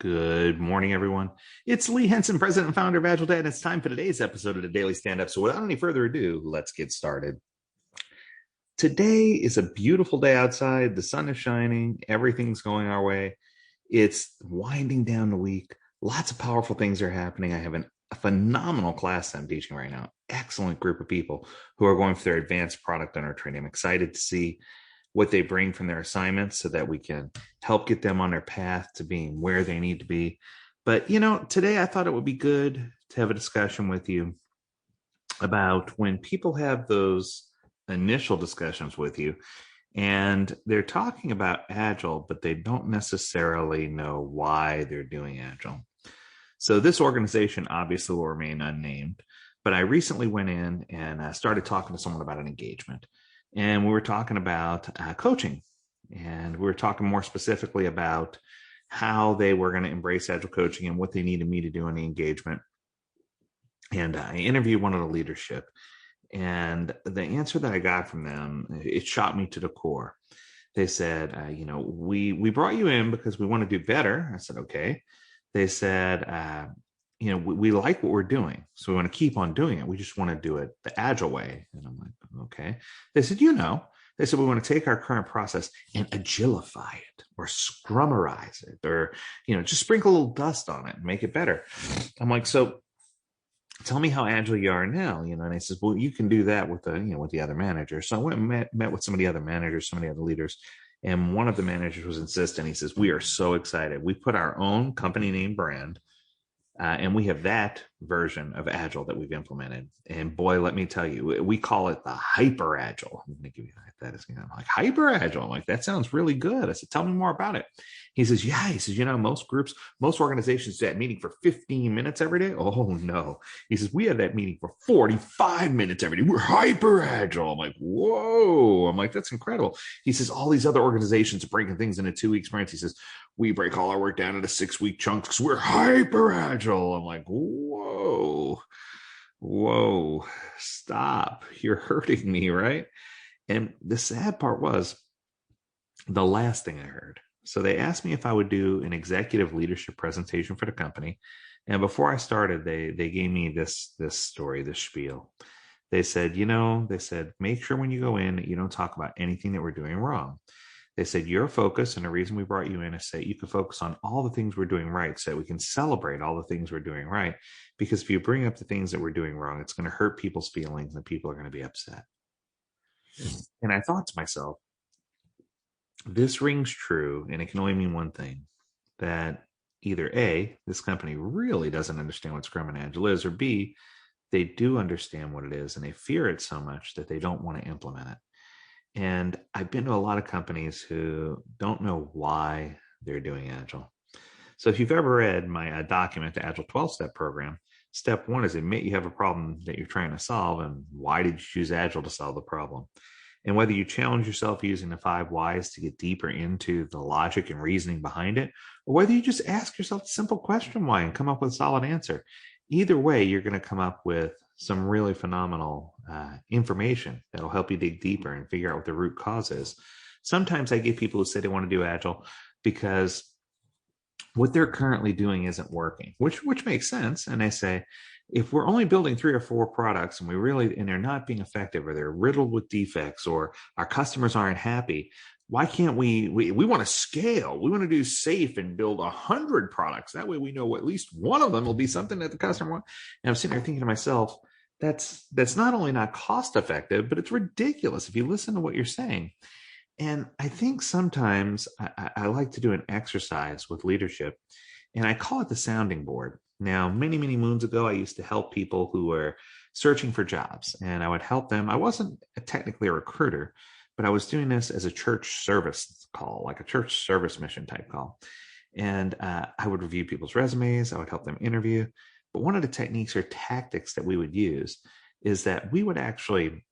Good morning, everyone. It's Lee Henson, president and founder of AgileDad, and it's time for today's episode of the Daily Stand-Up. So without any further ado, let's get started. Today is a beautiful day outside. The sun is shining. Everything's going our way. It's winding down the week. Lots of powerful things are happening. I have a phenomenal class I'm teaching right now. Excellent group of people who are going for their advanced product owner training. I'm excited to see what they bring from their assignments so that we can help get them on their path to being where they need to be. But, today I thought it would be good to have a discussion with you about when people have those initial discussions with you and they're talking about Agile, but they don't necessarily know why they're doing Agile. So this organization obviously will remain unnamed, but I recently went in and started talking to someone about an engagement. And we were talking about coaching, and we were talking more specifically about how they were going to embrace Agile coaching and what they needed me to do in the engagement. And I interviewed one of the leadership, and the answer that I got from them, it shot me to the core. They said, we brought you in because we want to do better. I said, okay. They said, we like what we're doing, so we want to keep on doing it. We just want to do it the Agile way. And I'm like, okay. They said, they said, we want to take our current process and agilify it or scrummerize it or, just sprinkle a little dust on it and make it better. I'm like, so tell me how Agile you are now, and he says, well, you can do that with the other managers. So I went and met with some of the other managers, some of the other leaders. And one of the managers was insistent. He says, we are so excited. We put our own company name brand and we have that version of Agile that we've implemented. And boy, let me tell you, we call it the Hyper Agile. I'm going to give you that. I'm like, Hyper Agile. I'm like, that sounds really good. I said, tell me more about it. He says, yeah. He says, most groups, most organizations do that meeting for 15 minutes every day. Oh, no. He says, we have that meeting for 45 minutes every day. We're Hyper Agile. I'm like, whoa. I'm like, that's incredible. He says, all these other organizations are breaking things into 2-week sprints. He says, we break all our work down into 6-week chunks because we're Hyper Agile. I'm like, whoa, stop. You're hurting me, right? And the sad part was the last thing I heard. So they asked me if I would do an executive leadership presentation for the company. And before I started, they gave me this story, this spiel. They said, make sure when you go in, you don't talk about anything that we're doing wrong. They said, your focus, and the reason we brought you in is that you can focus on all the things we're doing right so that we can celebrate all the things we're doing right. Because if you bring up the things that we're doing wrong, it's going to hurt people's feelings and people are going to be upset. And I thought to myself, this rings true, and it can only mean one thing, that either A, this company really doesn't understand what Scrum and Agile is, or B, they do understand what it is and they fear it so much that they don't want to implement it. And I've been to a lot of companies who don't know why they're doing Agile. So if you've ever read my document, the Agile 12-step program, step 1 is admit you have a problem that you're trying to solve, and why did you choose Agile to solve the problem? And whether you challenge yourself using the 5 whys to get deeper into the logic and reasoning behind it, or whether you just ask yourself a simple question why and come up with a solid answer, either way, you're going to come up with some really phenomenal information that'll help you dig deeper and figure out what the root cause is. Sometimes I get people who say they want to do Agile because what they're currently doing isn't working, which makes sense. And I say, if we're only building 3 or 4 products and they're not being effective, or they're riddled with defects, or our customers aren't happy, why can't we want to scale? We want to do safe and build 100 products. That way we know at least one of them will be something that the customer wants. And I'm sitting there thinking to myself, that's not only not cost effective, but it's ridiculous if you listen to what you're saying. And I think sometimes I like to do an exercise with leadership, and I call it the sounding board. Now, many, many moons ago, I used to help people who were searching for jobs, and I would help them. I wasn't technically a recruiter, but I was doing this as a church service call, like a church service mission type call. And I would review people's resumes. I would help them interview. But one of the techniques or tactics that we would use is that we would actually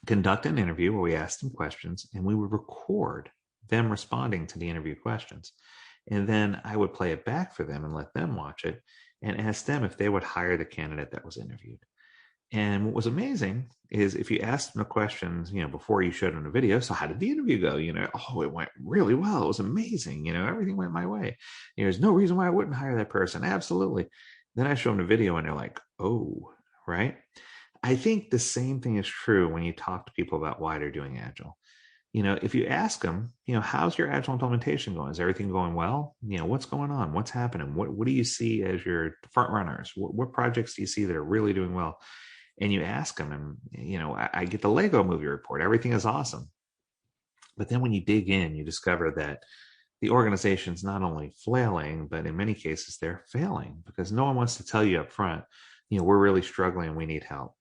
conduct an interview where we asked them questions, and we would record them responding to the interview questions. And then I would play it back for them and let them watch it and ask them if they would hire the candidate that was interviewed. And what was amazing is if you asked them the questions, before you showed them the video, so how did the interview go? Oh, it went really well. It was amazing. Everything went my way. There's no reason why I wouldn't hire that person. Absolutely. Then I show them the video and they're like, oh, right. I think the same thing is true when you talk to people about why they're doing Agile. If you ask them, how's your Agile implementation going? Is everything going well? What's going on? What's happening? What do you see as your front runners? What projects do you see that are really doing well? And you ask them, and I get the Lego movie report. Everything is awesome. But then when you dig in, you discover that the organization's not only flailing, but in many cases they're failing because no one wants to tell you up front, we're really struggling and we need help.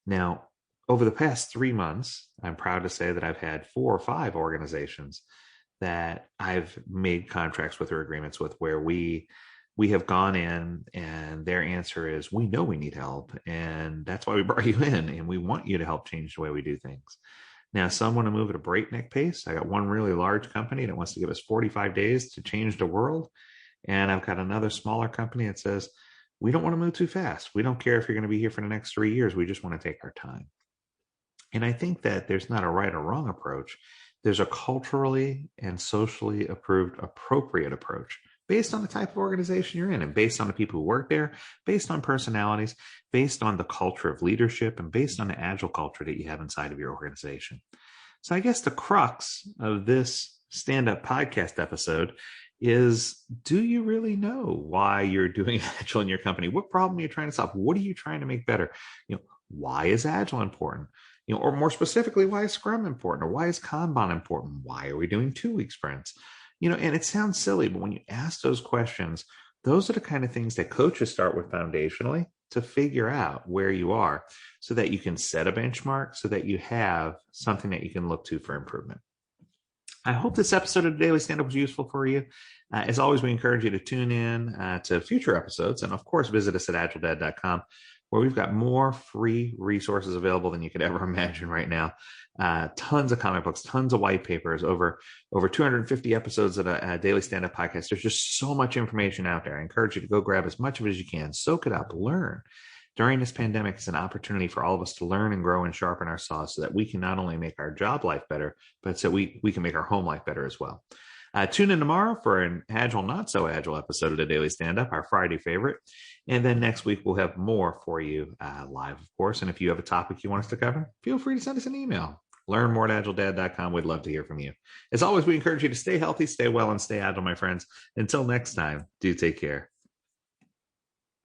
Now, over the past 3 months, I'm proud to say that I've had 4 or 5 organizations that I've made contracts with or agreements with where we have gone in and their answer is, we know we need help. And that's why we brought you in. And we want you to help change the way we do things. Now, some want to move at a breakneck pace. I got one really large company that wants to give us 45 days to change the world. And I've got another smaller company that says, we don't want to move too fast. We don't care if you're going to be here for the next 3 years. We just want to take our time. And I think that there's not a right or wrong approach. There's a culturally and socially approved, appropriate approach based on the type of organization you're in and based on the people who work there, based on personalities, based on the culture of leadership, and based on the agile culture that you have inside of your organization. So I guess the crux of this stand-up podcast episode is, do you really know why you're doing Agile in your company? What problem are you trying to solve? What are you trying to make better? Why is Agile important? Or more specifically, why is Scrum important? Or why is Kanban important? Why are we doing 2-week sprints? And it sounds silly, but when you ask those questions, those are the kind of things that coaches start with foundationally to figure out where you are so that you can set a benchmark, so that you have something that you can look to for improvement. I hope this episode of the Daily Stand-Up was useful for you. As always, we encourage you to tune in to future episodes. And of course, visit us at agiledad.com, where we've got more free resources available than you could ever imagine right now. Tons of comic books, tons of white papers, over 250 episodes of a Daily Stand-Up podcast. There's just so much information out there. I encourage you to go grab as much of it as you can, soak it up, learn. During this pandemic, it's an opportunity for all of us to learn and grow and sharpen our saws so that we can not only make our job life better, but so we can make our home life better as well. Tune in tomorrow for an Agile, Not So Agile episode of the Daily Stand-Up, our Friday favorite. And then next week, we'll have more for you live, of course. And if you have a topic you want us to cover, feel free to send us an email. Learn more at agiledad.com. We'd love to hear from you. As always, we encourage you to stay healthy, stay well, and stay agile, my friends. Until next time, do take care.